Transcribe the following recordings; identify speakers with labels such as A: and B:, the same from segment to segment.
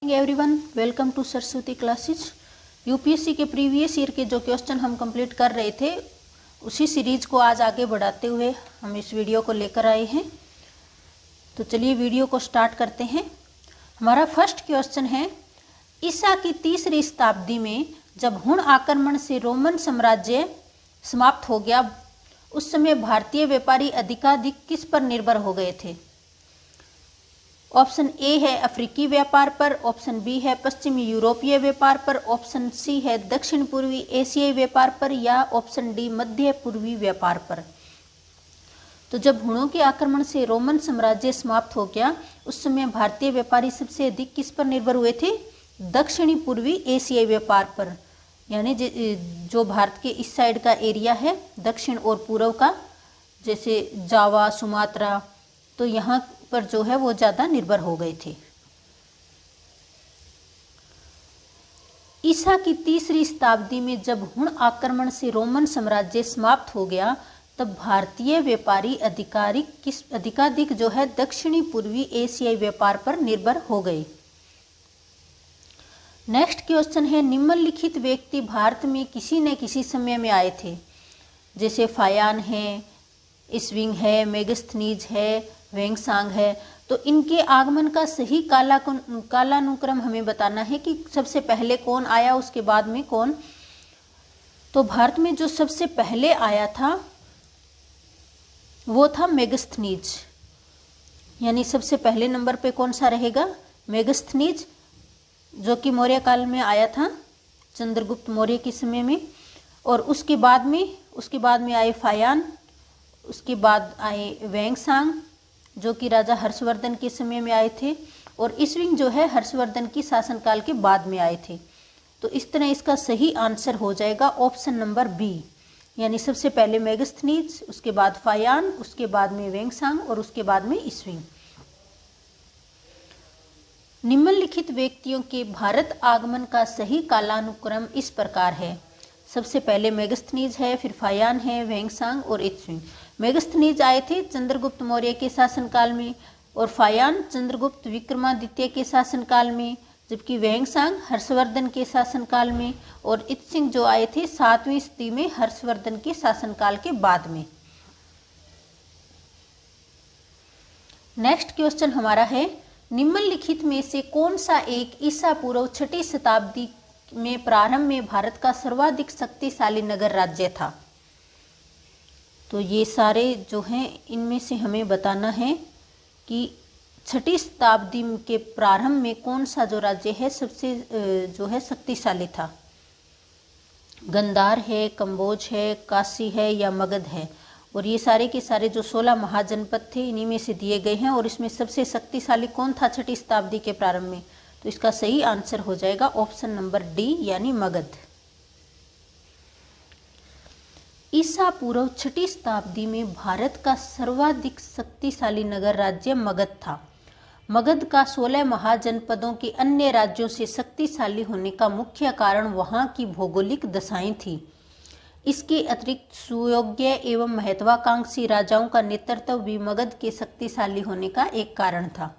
A: Everyone, welcome to Saraswati classes. UPSC के previous year के जो क्वेश्चन हम कंप्लीट कर रहे थे उसी सीरीज को आज आगे बढ़ाते हुए हम इस वीडियो को लेकर आए हैं। तो चलिए वीडियो को स्टार्ट करते हैं। हमारा फर्स्ट क्वेश्चन है, ईसा की 3री शताब्दी में जब हुण आक्रमण से रोमन साम्राज्य समाप्त हो गया, उस समय भारतीय व्यापारी अधिकाधिक किस पर निर्भर हो गए थे? ऑप्शन ए है अफ्रीकी व्यापार पर, ऑप्शन बी है पश्चिमी यूरोपीय व्यापार पर, ऑप्शन सी है दक्षिण पूर्वी एशियाई व्यापार पर, या ऑप्शन डी मध्य पूर्वी व्यापार पर। तो जब हुणों के आक्रमण से रोमन साम्राज्य समाप्त हो गया, उस समय भारतीय व्यापारी सबसे अधिक किस पर निर्भर हुए थे? दक्षिणी पूर्वी एशियाई व्यापार पर, यानी जो भारत के इस साइड का एरिया है, दक्षिण और पूर्व का, जैसे जावा, सुमात्रा, तो यहाँ पर जो है वो ज्यादा निर्भर हो गए थे। ईसा की 3री शताब्दी में जब हुण आक्रमण से रोमन साम्राज्य समाप्त हो गया, तब भारतीय व्यापारी अधिकाधिक जो है दक्षिणी पूर्वी एशियाई व्यापार पर निर्भर हो गए। नेक्स्ट क्वेश्चन है, निम्नलिखित व्यक्ति भारत में किसी न किसी समय में आए थे? जैसे फायान है, इस्विंग है, मेगस्थनीज है, वेंगसांग है। तो इनके आगमन का सही कालानुक्रम हमें बताना है कि सबसे पहले कौन आया, उसके बाद में कौन। तो भारत में जो सबसे पहले आया था वो था मेगस्थनीज, यानी सबसे पहले नंबर पे कौन सा रहेगा? मेगस्थनीज, जो कि मौर्य काल में आया था, चंद्रगुप्त मौर्य के समय में। और उसके बाद में आए फायान, उसके बाद आए वेंगसांग, जो कि राजा हर्षवर्धन के समय में आए थे, और इस्विंग जो है हर्षवर्धन की शासनकाल के बाद में आए थे। तो इस तरह इसका सही आंसर हो जाएगा ऑप्शन नंबर बी, यानी सबसे पहले मेगस्थनीज, उसके बाद फायान, उसके बाद में वेंगसांग और उसके बाद में इस्विंग। निम्नलिखित व्यक्तियों के भारत आगमन का सही कालानुक्रम इस प्रकार है। सबसे पहले मेगस्थनीज है, फिर फायान है, वेंगसांग और इस्विंग। मेगस्थनीज आए थे चंद्रगुप्त मौर्य के शासनकाल में, और फायान चंद्रगुप्त विक्रमादित्य के शासनकाल में, जबकि वेंगसांग हर्षवर्धन के शासनकाल में, और इत्सिंग जो आए थे 7वीं सदी में हर्षवर्धन के शासनकाल के बाद में। नेक्स्ट क्वेश्चन हमारा है, निम्नलिखित में से कौन सा एक ईसा पूर्व 6ठी शताब्दी में प्रारंभ में भारत का सर्वाधिक शक्तिशाली नगर राज्य था? तो ये सारे जो हैं इनमें से हमें बताना है कि 6ठी शताब्दी के प्रारंभ में कौन सा जो राज्य है सबसे जो है शक्तिशाली था। गंधार है, कंबोज है, काशी है या मगध है। और ये सारे के सारे जो 16 महाजनपद थे इन्हीं में से दिए गए हैं, और इसमें सबसे शक्तिशाली कौन था 6ठी शताब्दी के प्रारंभ में? तो इसका सही आंसर हो जाएगा ऑप्शन नंबर डी, यानी मगध। ईसा पूर्व 6ठी शताब्दी में भारत का सर्वाधिक शक्तिशाली नगर राज्य मगध था। मगध का 16 महाजनपदों के अन्य राज्यों से शक्तिशाली होने का मुख्य कारण वहां की भौगोलिक दशाएं थी। इसके अतिरिक्त सुयोग्य एवं महत्वाकांक्षी राजाओं का नेतृत्व भी मगध के शक्तिशाली होने का एक कारण था।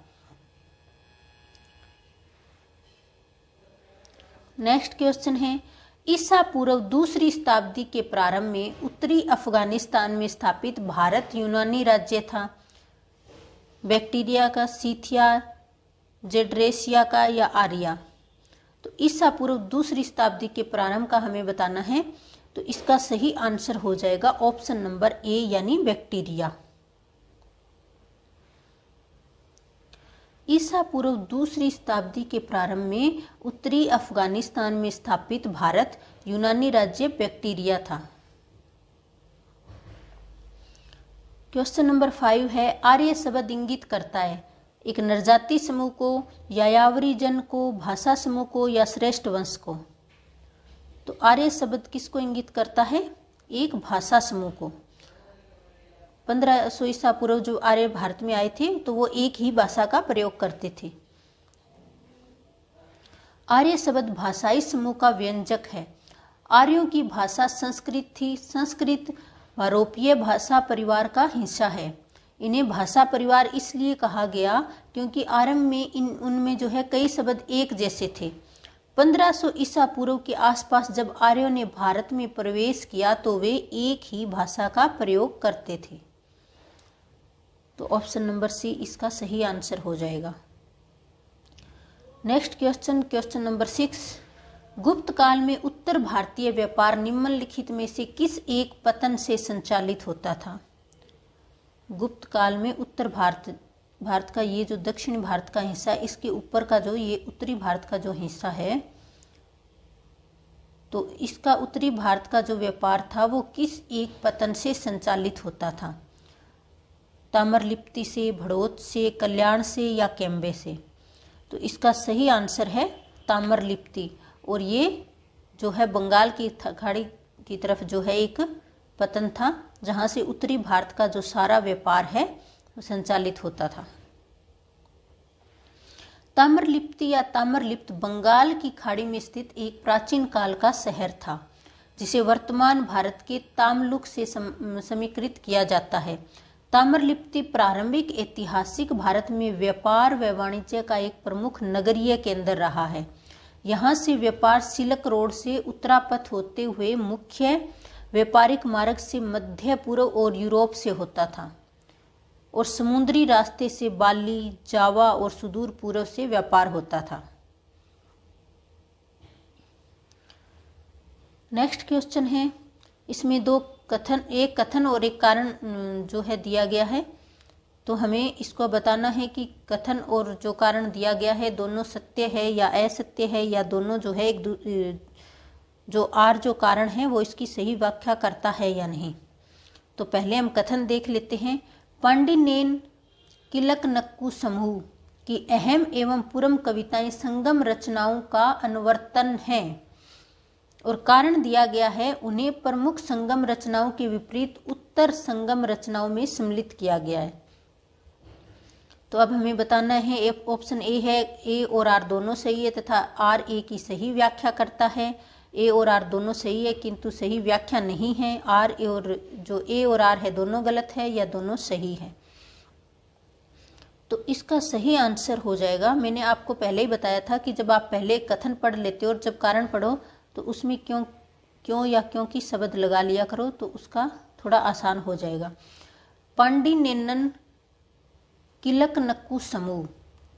A: नेक्स्ट क्वेश्चन है, ईसा पूर्व 2री शताब्दी के प्रारंभ में उत्तरी अफगानिस्तान में स्थापित भारत यूनानी राज्य था? बैक्टीरिया का, सीथिया, जेड्रेसिया का या आर्या? तो ईसा पूर्व 2री शताब्दी के प्रारंभ का हमें बताना है, तो इसका सही आंसर हो जाएगा ऑप्शन नंबर ए, यानी बैक्टीरिया। ईसा पूर्व 2री शताब्दी के प्रारंभ में उत्तरी अफगानिस्तान में स्थापित भारत यूनानी राज्य बैक्टीरिया था। क्वेश्चन नंबर 5 है, आर्य शब्द इंगित करता है एक नरजाति समूह को, यायावरी जन को, भाषा समूह को या श्रेष्ठ वंश को? तो आर्य शब्द किसको इंगित करता है? एक भाषा समूह को। 1500 ईसा पूर्व जो आर्य भारत में आए थे तो वो एक ही भाषा का प्रयोग करते थे। आर्य शब्द भाषाई समूह का व्यंजक है। आर्यों की भाषा संस्कृत थी। संस्कृत यूरोपीय भाषा परिवार का हिस्सा है। इन्हें भाषा परिवार इसलिए कहा गया क्योंकि आरंभ में उनमें जो है कई शब्द एक जैसे थे। 1500 ईसा पूर्व के आसपास जब आर्यों ने भारत में प्रवेश किया तो वे एक ही भाषा का प्रयोग करते थे। तो ऑप्शन नंबर सी इसका सही आंसर हो जाएगा। नेक्स्ट क्वेश्चन नंबर 6, गुप्त काल में उत्तर भारतीय व्यापार निम्नलिखित में से किस एक पतन से संचालित होता था? गुप्त काल में उत्तर भारत का ये जो दक्षिणी भारत का हिस्सा, इसके ऊपर का जो ये उत्तरी भारत का जो हिस्सा है, तो इसका उत्तरी भारत का जो व्यापार था वो किस एक पतन से संचालित होता था? ताम्रलिप्ति से, भड़ोत से, कल्याण से या कैम्बे से? तो इसका सही आंसर है ताम्रलिप्ति। और ये जो है बंगाल की खाड़ी की तरफ जो है एक पतन था जहाँ से उत्तरी भारत का जो सारा व्यापार है वो संचालित होता था। ताम्रलिप्ति या ताम्रलिप्त बंगाल की खाड़ी में स्थित एक प्राचीन काल का शहर था जिसे वर्तमान भारत के ताम्लुक से समीकृत किया जाता है। ताम्रलिप्ति प्रारंभिक ऐतिहासिक भारत में व्यापार व वाणिज्य का एक प्रमुख नगरीय केंद्र रहा है। यहाँ से व्यापार सिल्क रोड से उत्तरापथ होते हुए मुख्य व्यापारिक मार्ग से मध्य पूर्व और यूरोप से होता था और समुद्री रास्ते से बाली, जावा और सुदूर पूर्व से व्यापार होता था। नेक्स्ट क्वेश्चन है, इसमें एक कथन और एक कारण जो है दिया गया है, तो हमें इसको बताना है कि कथन और जो कारण दिया गया है दोनों सत्य है या असत्य है, या दोनों जो है जो आर जो कारण है वो इसकी सही व्याख्या करता है या नहीं। तो पहले हम कथन देख लेते हैं। पांडिनेन किलकनक्कू समूह की अहम एवं पूर्व कविताएं संगम रचनाओं का अनुवर्तन है और कारण दिया गया है उन्हें प्रमुख संगम रचनाओं के विपरीत उत्तर संगम रचनाओं में सम्मिलित किया गया है। तो अब हमें बताना है, ऑप्शन ए है ए और आर दोनों सही है तथा आर ए की सही व्याख्या करता है। ए और आर दोनों सही है किंतु सही व्याख्या नहीं है। आर ए और जो ए और आर है दोनों गलत है या दोनों सही है। तो इसका सही आंसर हो जाएगा, मैंने आपको पहले ही बताया था कि जब आप पहले कथन पढ़ लेते हो और जब कारण पढ़ो तो उसमें क्यों या क्योंकि शब्द लगा लिया करो तो उसका थोड़ा आसान हो जाएगा। पांडिनेनन किलकनक्कू समूह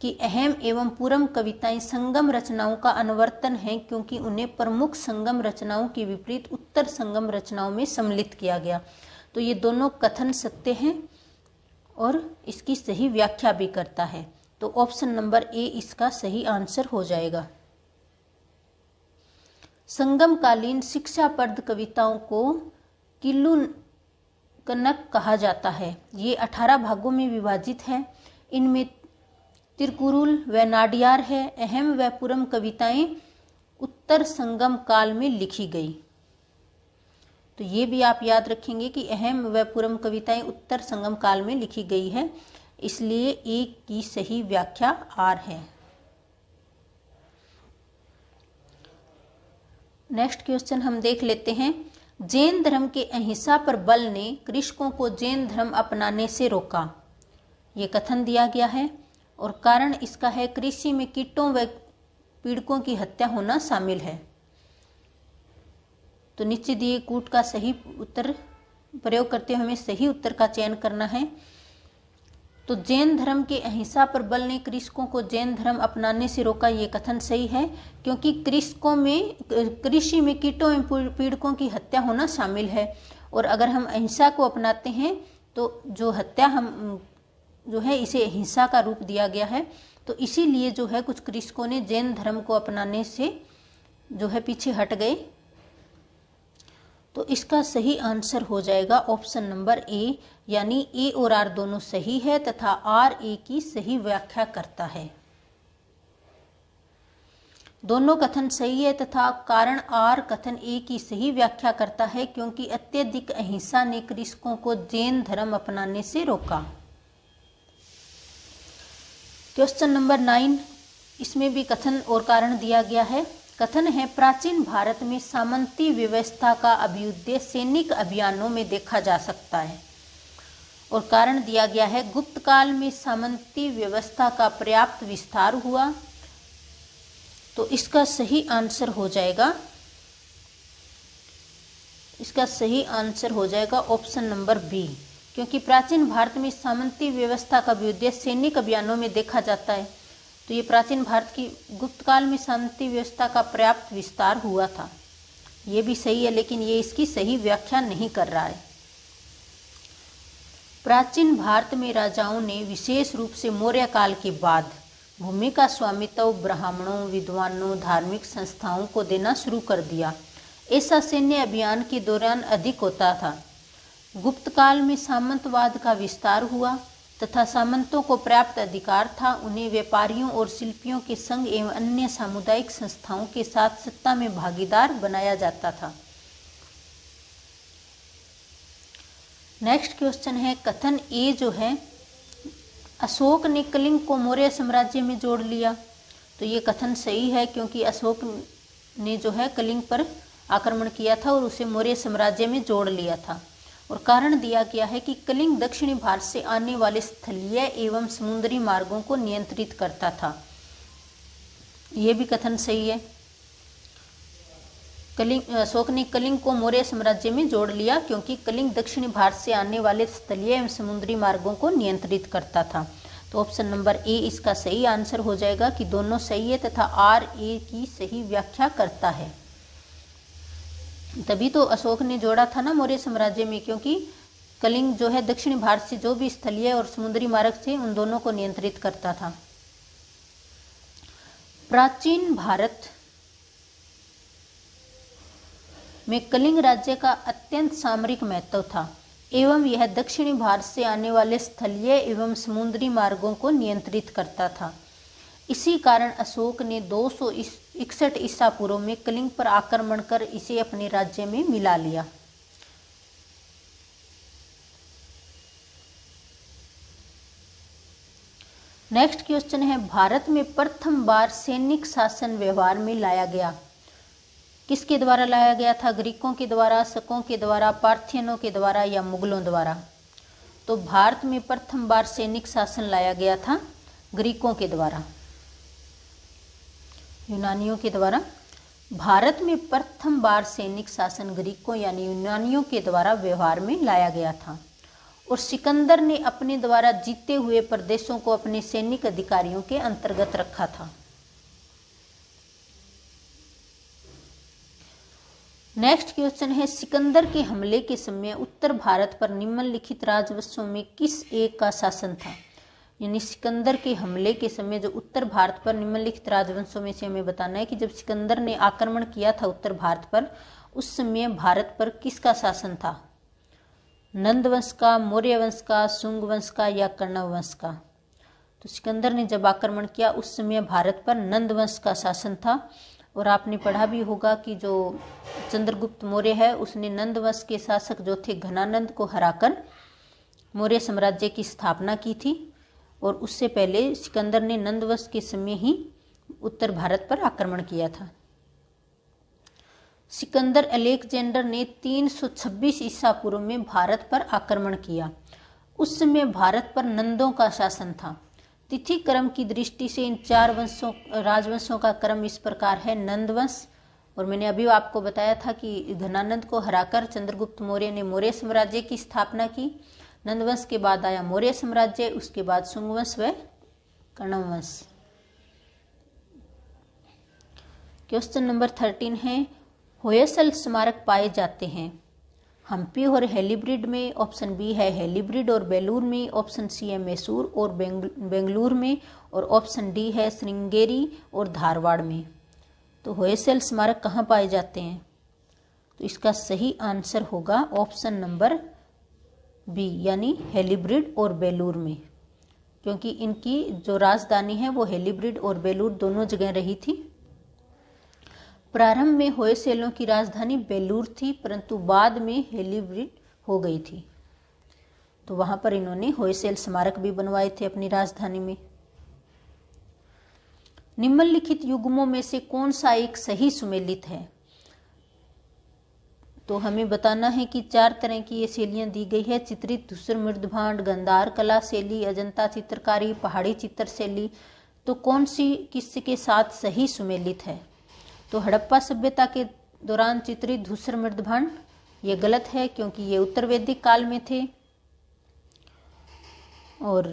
A: की अहम एवं पूर्व कविताएं संगम रचनाओं का अनुवर्तन है क्योंकि उन्हें प्रमुख संगम रचनाओं के विपरीत उत्तर संगम रचनाओं में सम्मिलित किया गया। तो ये दोनों कथन सत्य हैं और इसकी सही व्याख्या भी करता है। तो ऑप्शन नंबर ए इसका सही आंसर हो जाएगा। संगमकालीन शिक्षाप्रद कविताओं को किलुकनक कहा जाता है। ये 18 भागों में विभाजित है। इनमें तिरकुरुल व नाडियार है। अहम व पूर्व कविताएं उत्तर संगम काल में लिखी गई। तो ये भी आप याद रखेंगे कि अहम व पूर्व कविताएं उत्तर संगम काल में लिखी गई है, इसलिए एक की सही व्याख्या आर है। नेक्स्ट क्वेश्चन हम देख लेते हैं। जैन धर्म के अहिंसा पर बल ने कृषकों को जैन धर्म अपनाने से रोका। ये कथन दिया गया है और कारण इसका है कृषि में कीटों व पीड़कों की हत्या होना शामिल है। तो नीचे दिए कूट का सही उत्तर प्रयोग करते हुए हमें सही उत्तर का चयन करना है। तो जैन धर्म के अहिंसा पर बल ने कृषकों को जैन धर्म अपनाने से रोका, ये कथन सही है क्योंकि कृषि में कीटों एवं पीड़कों की हत्या होना शामिल है और अगर हम अहिंसा को अपनाते हैं तो जो हत्या हम जो है इसे हिंसा का रूप दिया गया है। तो इसीलिए जो है कुछ कृषकों ने जैन धर्म को अपनाने से जो है पीछे हट गए। तो इसका सही आंसर हो जाएगा ऑप्शन नंबर ए, यानी ए और आर दोनों सही है तथा आर ए की सही व्याख्या करता है। दोनों कथन सही है तथा कारण आर कथन ए की सही व्याख्या करता है क्योंकि अत्यधिक अहिंसा ने कृषकों को जैन धर्म अपनाने से रोका। क्वेश्चन नंबर 9, इसमें भी कथन और कारण दिया गया है। कथन है प्राचीन भारत में सामंती व्यवस्था का अभ्युदय सैनिक अभियानों में देखा जा सकता है और कारण दिया गया है गुप्त काल में सामंती व्यवस्था का पर्याप्त विस्तार हुआ। तो इसका सही आंसर हो जाएगा ऑप्शन नंबर बी, क्योंकि प्राचीन भारत में सामंती व्यवस्था का भी उद्देश्य सैनिक अभियानों में देखा जाता है। तो ये प्राचीन भारत की गुप्त काल में सामंती व्यवस्था का पर्याप्त विस्तार हुआ था, ये भी सही है, लेकिन ये इसकी सही व्याख्या नहीं कर रहा है। प्राचीन भारत में राजाओं ने विशेष रूप से मौर्य काल के बाद भूमि का स्वामित्व ब्राह्मणों, विद्वानों, धार्मिक संस्थाओं को देना शुरू कर दिया। ऐसा सैन्य अभियान के दौरान अधिक होता था। गुप्त काल में सामंतवाद का विस्तार हुआ तथा सामंतों को पर्याप्त अधिकार था। उन्हें व्यापारियों और शिल्पियों के संग एवं अन्य सामुदायिक संस्थाओं के साथ सत्ता में भागीदार बनाया जाता था। नेक्स्ट क्वेश्चन है कथन ए जो है, अशोक ने कलिंग को मौर्य साम्राज्य में जोड़ लिया। तो ये कथन सही है, क्योंकि अशोक ने जो है कलिंग पर आक्रमण किया था और उसे मौर्य साम्राज्य में जोड़ लिया था। और कारण दिया गया है कि कलिंग दक्षिणी भारत से आने वाले स्थलीय एवं समुद्री मार्गों को नियंत्रित करता था। यह भी कथन सही है। अशोक ने कलिंग को मौर्य साम्राज्य में जोड़ लिया क्योंकि कलिंग दक्षिणी भारत से आने वाले स्थलीय एवं समुद्री मार्गों को नियंत्रित करता था। तो ऑप्शन नंबर ए इसका सही आंसर हो जाएगा कि दोनों सही है तथा आर ए की सही व्याख्या करता है। तभी तो अशोक ने जोड़ा था ना मौर्य साम्राज्य में, क्योंकि कलिंग जो है दक्षिणी भारत से जो भी स्थलीय और समुद्री मार्ग थे उन दोनों को नियंत्रित करता था। प्राचीन भारत में कलिंग राज्य का अत्यंत सामरिक महत्व था एवं यह दक्षिणी भारत से आने वाले स्थलीय एवं समुद्री मार्गों को नियंत्रित करता था। इसी कारण अशोक ने 261 ईसा पूर्व में कलिंग पर आक्रमण कर इसे अपने राज्य में मिला लिया। नेक्स्ट क्वेश्चन है, भारत में प्रथम बार सैनिक शासन व्यवहार में लाया गया। किसके द्वारा लाया गया था? ग्रीकों के द्वारा, शकों के द्वारा, पार्थियनों के द्वारा या मुगलों द्वारा? तो भारत में प्रथम बार सैनिक शासन लाया गया था ग्रीकों के द्वारा, यूनानियों के द्वारा। भारत में प्रथम बार सैनिक शासन ग्रीकों यानी यूनानियों के द्वारा व्यवहार में लाया गया था और सिकंदर ने अपने द्वारा जीते हुए प्रदेशों को अपने सैनिक अधिकारियों के अंतर्गत रखा था। नेक्स्ट क्वेश्चन है, सिकंदर के हमले के समय उत्तर भारत पर निम्नलिखित राजवंशों में किस एक का शासन था? यानी सिकंदर के हमले के समय जो उत्तर भारत पर निम्नलिखित राजवंशों में से हमें बताना है कि जब सिकंदर ने आक्रमण किया था उत्तर भारत पर, उस समय भारत पर किसका शासन था? नंद वंश का, मौर्य वंश का, शुंग वंश का या कण्व वंश का? तो सिकंदर ने जब आक्रमण किया उस समय भारत पर नंद वंश का शासन था। और आपने पढ़ा भी होगा कि जो चंद्रगुप्त मौर्य है उसने नंद वंश के शासक जो थे घनानंद को हराकर मौर्य साम्राज्य की स्थापना की थी और उससे पहले सिकंदर ने नंद वंश के समय ही उत्तर भारत पर आक्रमण किया था। सिकंदर अलेक्जेंडर ने 326 ईसा पूर्व में भारत पर आक्रमण किया। उस समय भारत पर नंदों का शासन था। तिथि क्रम की दृष्टि से इन 4 राजवंशों का क्रम इस प्रकार है। नंद वंश, और मैंने अभी आपको बताया था कि घनानंद को हराकर चंद्रगुप्त मौर्य ने मौर्य साम्राज्य की स्थापना की। नंद वंश के बाद आया मौर्य साम्राज्य, उसके बाद शुंग वंश व कण्व वंश। क्वेश्चन नंबर 13 है, होयसल स्मारक पाए जाते हैं हम्पी और हेलीब्रिड में। ऑप्शन बी है हेलीब्रिड और बेलूर में, ऑप्शन सी है मैसूर और बेंगलुरु में, और ऑप्शन डी है श्रृंगेरी और धारवाड़ में। तो होयसल स्मारक कहाँ पाए जाते हैं? तो इसका सही आंसर होगा ऑप्शन नंबर बी यानी हेलीब्रिड और बेलूर में, क्योंकि इनकी जो राजधानी है वो हेलीब्रिड और बेलूर दोनों जगह रही थी। प्रारंभ में होयसलों की राजधानी बेलूर थी, परंतु बाद में हेलीब्रिड हो गई थी। तो वहां पर इन्होंने होयसल स्मारक भी बनवाए थे अपनी राजधानी में। निम्नलिखित युग्मों में से कौन सा एक सही सुमेलित है? तो हमें बताना है कि 4 तरह की ये शैलियाँ दी गई है, चित्रित, धूसर, मृदभांड, गंधार कला शैली, अजंता चित्रकारी, पहाड़ी चित्र शैली। तो कौन सी किसके साथ सही सुमेलित है? तो हड़प्पा सभ्यता के दौरान चित्रित धूसर मृदभांड ये गलत है, क्योंकि ये उत्तर वैदिक काल में थे। और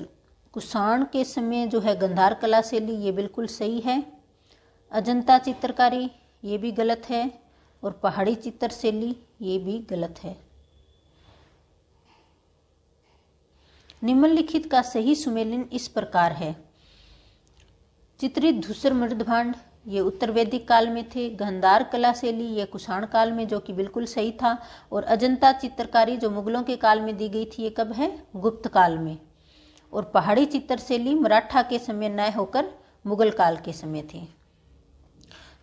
A: कुषाण के समय जो है गंधार कला शैली, ये बिल्कुल सही है। अजंता चित्रकारी ये भी गलत है, और पहाड़ी चित्र शैली ये भी गलत है। निम्नलिखित का सही सुमेलन इस प्रकार है। चित्रित धूसर मृदभांड ये उत्तर वैदिक काल में थे, गंधार कला शैली ये कुषाण काल में, जो कि बिल्कुल सही था, और अजंता चित्रकारी जो मुगलों के काल में दी गई थी ये कब है? गुप्त काल में। और पहाड़ी चित्र शैली मराठा के समय न होकर मुगल काल के समय थी।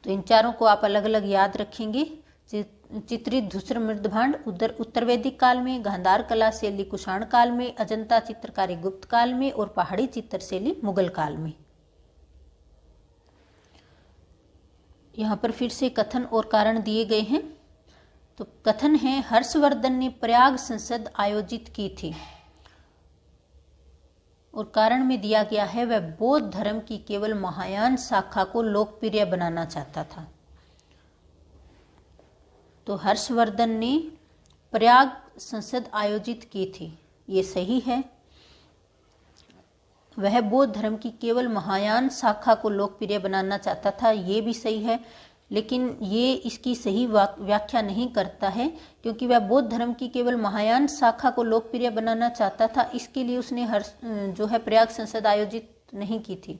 A: तो इन चारों को आप अलग अलग याद रखेंगे। चित्रित धूसर मृदभांड उत्तर वैदिक काल में, गांधार कला शैली कुषाण काल में, अजंता चित्रकारी गुप्त काल में, और पहाड़ी चित्र शैली मुगल काल में। यहाँ पर फिर से कथन और कारण दिए गए हैं। तो कथन है, हर्षवर्धन ने प्रयाग संसद आयोजित की थी, और कारण में दिया गया है वह बौद्ध धर्म की केवल महायान शाखा को लोकप्रिय बनाना चाहता था। तो हर्षवर्धन ने प्रयाग संसद आयोजित की थी, ये सही है। वह बौद्ध धर्म की केवल महायान शाखा को लोकप्रिय बनाना चाहता था, ये भी सही है, लेकिन ये इसकी सही व्याख्या नहीं करता है, क्योंकि वह बौद्ध धर्म की केवल महायान शाखा को लोकप्रिय बनाना चाहता था, इसके लिए उसने जो है प्रयाग संसद आयोजित नहीं की थी।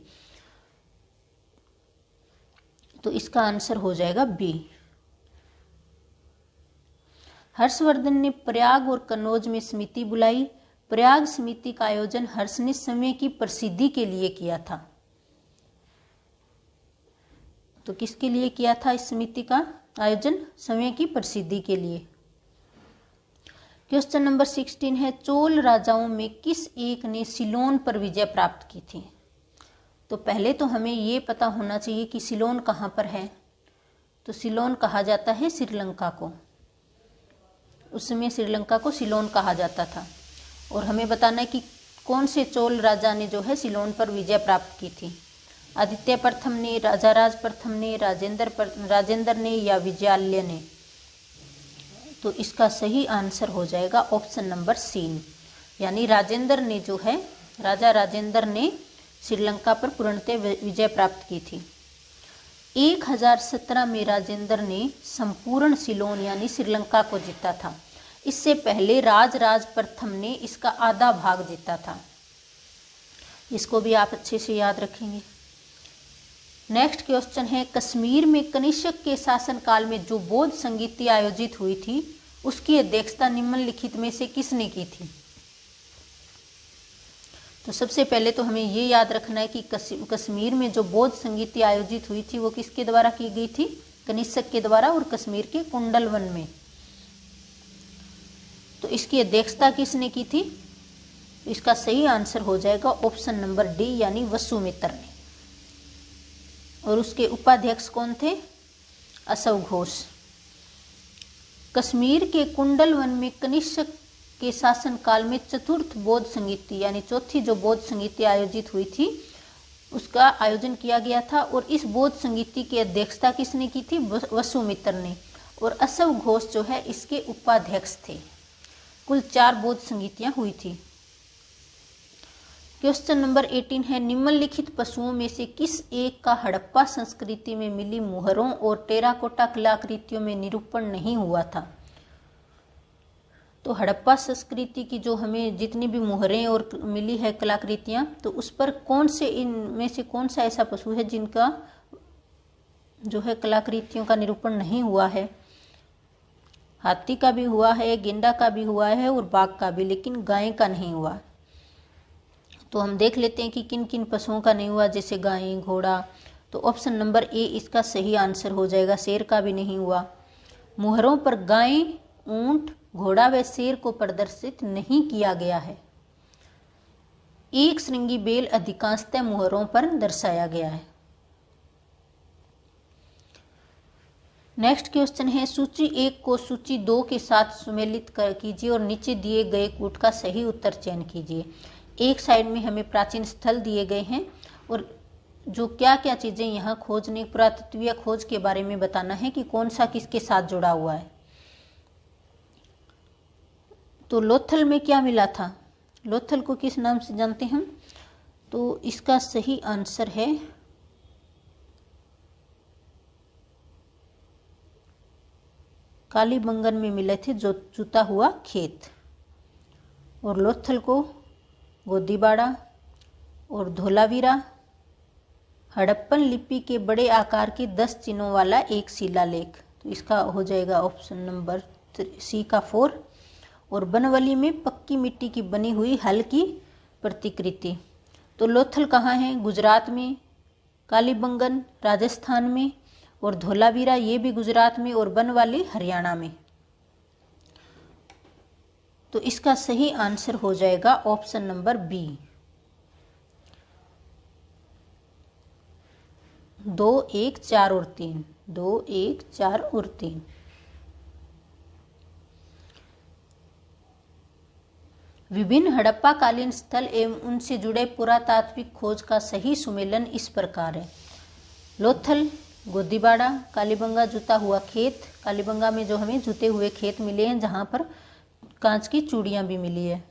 A: तो इसका आंसर हो जाएगा बी। हर्षवर्धन ने प्रयाग और कन्नौज में समिति बुलाई। प्रयाग समिति का आयोजन हर्ष ने समय की प्रसिद्धि के लिए किया था। तो किसके लिए किया था इस समिति का आयोजन? समय की प्रसिद्धि के लिए। क्वेश्चन नंबर 16 है, चोल राजाओं में किस एक ने सिलोन पर विजय प्राप्त की थी? तो पहले तो हमें ये पता होना चाहिए कि सिलोन कहाँ पर है। तो सिलोन कहा जाता है श्रीलंका को, उस समय श्रीलंका को सिलोन कहा जाता था। और हमें बताना है कि कौन से चोल राजा ने जो है सिलोन पर विजय प्राप्त की थी। आदित्य प्रथम ने, राजाराज प्रथम ने, राजेंद्र ने, या विजयालय ने? तो इसका सही आंसर हो जाएगा ऑप्शन नंबर सी, यानी राजेंद्र ने जो है, राजा राजेंद्र ने श्रीलंका पर पूर्णतः विजय प्राप्त की थी। 1017 में राजेंद्र ने संपूर्ण सिलोन यानी श्रीलंका को जीता था। इससे पहले राजराज प्रथम ने इसका आधा भाग जीता था। इसको भी आप अच्छे से याद रखेंगे। नेक्स्ट क्वेश्चन है, कश्मीर में कनिष्क के शासनकाल में जो बौद्ध संगीति आयोजित हुई थी उसकी अध्यक्षता निम्नलिखित में से किसने की थी? तो सबसे पहले तो हमें ये याद रखना है कि कश्मीर में जो बौद्ध संगीति आयोजित हुई थी वो किसके द्वारा की गई थी? कनिष्क के द्वारा, और कश्मीर के कुंडलवन में। तो इसकी अध्यक्षता किसने की थी? इसका सही आंसर हो जाएगा ऑप्शन नंबर डी, यानी वसुमित्र ने। और उसके उपाध्यक्ष कौन थे? अशव घोष। कश्मीर के कुंडलवन में कनिष्क के शासनकाल में चतुर्थ बौद्ध संगीति यानी चौथी जो बौद्ध संगीति आयोजित हुई थी उसका आयोजन किया गया था। और इस बौद्ध संगीति की अध्यक्षता किसने की थी? वसुमित्र ने। और अशव घोष जो है इसके उपाध्यक्ष थे। कुल 4 बौद्ध संगीतियां हुई थी। क्वेश्चन नंबर 18 है, निम्नलिखित पशुओं में से किस एक का हड़प्पा संस्कृति में मिली मुहरों और टेराकोटा कलाकृतियों में निरूपण नहीं हुआ था? तो हड़प्पा संस्कृति की जो हमें जितनी भी मुहरें और मिली है कलाकृतियां, तो उस पर कौन से, इनमें से कौन सा ऐसा पशु है जिनका जो है कलाकृतियों का निरूपण नहीं हुआ है? हाथी का भी हुआ है, गेंडा का भी हुआ है और बाघ का भी, लेकिन गाय का नहीं हुआ। तो हम देख लेते हैं कि किन किन पशुओं का नहीं हुआ, जैसे गाय, घोड़ा। तो ऑप्शन नंबर ए इसका सही आंसर हो जाएगा। शेर का भी नहीं हुआ। मुहरों पर गाय, ऊंट, घोड़ा व शेर को प्रदर्शित नहीं किया गया है। एक श्रृंगी बेल अधिकांशतः मुहरों पर दर्शाया गया है। नेक्स्ट क्वेश्चन है सूची 1 को सूची 2 के साथ सुमेलित कर कीजिए और नीचे दिए गए कूट का सही उत्तर चयन कीजिए। एक साइड में हमें प्राचीन स्थल दिए गए हैं और जो क्या क्या चीज़ें यहाँ खोजने, पुरातत्वीय खोज के बारे में बताना है कि कौन सा किसके साथ जुड़ा हुआ है। तो लोथल में क्या मिला था, लोथल को किस नाम से जानते हैं हम, तो इसका सही आंसर है कालीबंगन में मिले थे जो जुता हुआ खेत। और लोथल को गोदीबाड़ा और धोलावीरा हड़प्पन लिपि के बड़े आकार के 10 चिन्हों वाला एक शिलालेख, तो इसका हो जाएगा ऑप्शन नंबर सी का 4। और बनवली में पक्की मिट्टी की बनी हुई हल्की प्रतिकृति। तो लोथल कहाँ है, गुजरात में, कालीबंगन राजस्थान में और धोलावीरा ये भी गुजरात में और बनवाली हरियाणा में। तो इसका सही आंसर हो जाएगा ऑप्शन नंबर बी 2, 1, 4 और 3, 2, 1, 4 और 3। विभिन्न हड़प्पा कालीन स्थल एवं उनसे जुड़े पुरातात्विक खोज का सही सुमेलन इस प्रकार है। लोथल, गोदीबाड़ा, कालीबंगा जुता हुआ खेत, कालीबंगा में जो हमें जुते हुए खेत मिले हैं जहाँ पर कांच की चूड़ियाँ भी मिली है।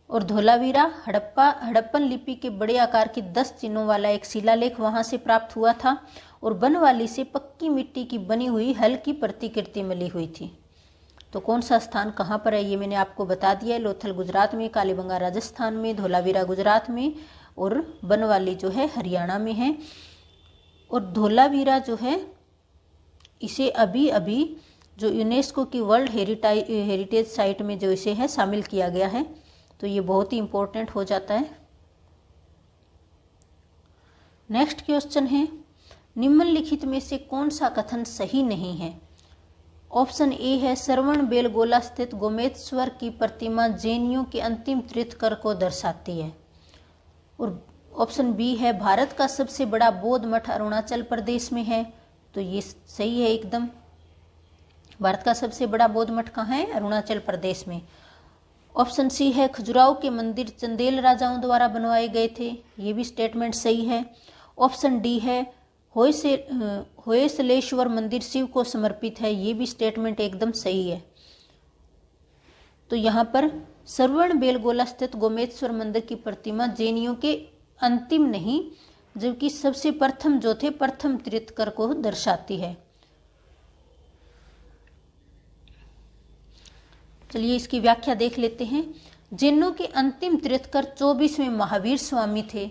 A: और धोलावीरा हड़प्पन लिपि के बड़े आकार के 10 चिन्हों वाला एक शिलालेख वहाँ से प्राप्त हुआ था। और बनवाली से पक्की मिट्टी की बनी हुई हल्की प्रतिकृति मिली हुई थी। तो कौन सा स्थान कहाँ पर है ये मैंने आपको बता दिया है। लोथल गुजरात में, कालीबंगा राजस्थान में, धोलावीरा गुजरात में और बनवाली जो है हरियाणा में है। और धोलावीरा जो है इसे अभी अभी जो यूनेस्को की वर्ल्ड हेरिटेज साइट में जो इसे है शामिल किया गया है। तो ये बहुत ही इम्पोर्टेंट हो जाता है। नेक्स्ट क्वेश्चन है निम्नलिखित में से कौन सा कथन सही नहीं है। ऑप्शन ए है श्रवण बेलगोला स्थित गोमेश्वर की प्रतिमा जैनियों के अंतिम तीर्थंकर को दर्शाती है। और ऑप्शन बी है भारत का सबसे बड़ा बौद्ध मठ अरुणाचल प्रदेश में है। तो ये सही है एकदम। भारत का सबसे बड़ा बौद्ध मठ कहाँ है, अरुणाचल प्रदेश में। ऑप्शन सी है खजुराहो के मंदिर चंदेल राजाओं द्वारा बनवाए गए थे। ये भी स्टेटमेंट सही है। ऑप्शन डी है होयसलेश्वर मंदिर शिव को समर्पित है। ये भी स्टेटमेंट एकदम सही है। तो यहाँ पर श्रवण बेलगोला स्थित गोमेश्वर मंदिर की प्रतिमा जैनियों के अंतिम नहीं जबकि सबसे प्रथम जो थे प्रथम तीर्थंकर को दर्शाती है। चलिए इसकी व्याख्या देख लेते हैं। जैनों के अंतिम तीर्थंकर 24वें महावीर स्वामी थे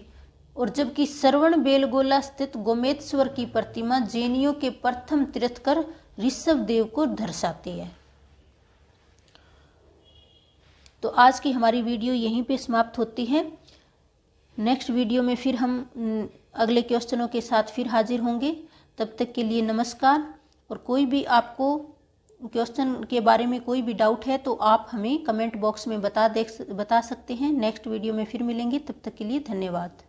A: और जबकि श्रवण बेलगोला स्थित गोमेश्वर की प्रतिमा जैनियों के प्रथम तीर्थंकर ऋषभ देव को दर्शाती है। तो आज की हमारी वीडियो यहीं पे समाप्त होती है। नेक्स्ट वीडियो में फिर हम अगले क्वेश्चनों के साथ फिर हाजिर होंगे। तब तक के लिए नमस्कार। और कोई भी आपको क्वेश्चन के बारे में कोई भी डाउट है तो आप हमें कमेंट बॉक्स में बता सकते हैं। नेक्स्ट वीडियो में फिर मिलेंगे। तब तक के लिए धन्यवाद।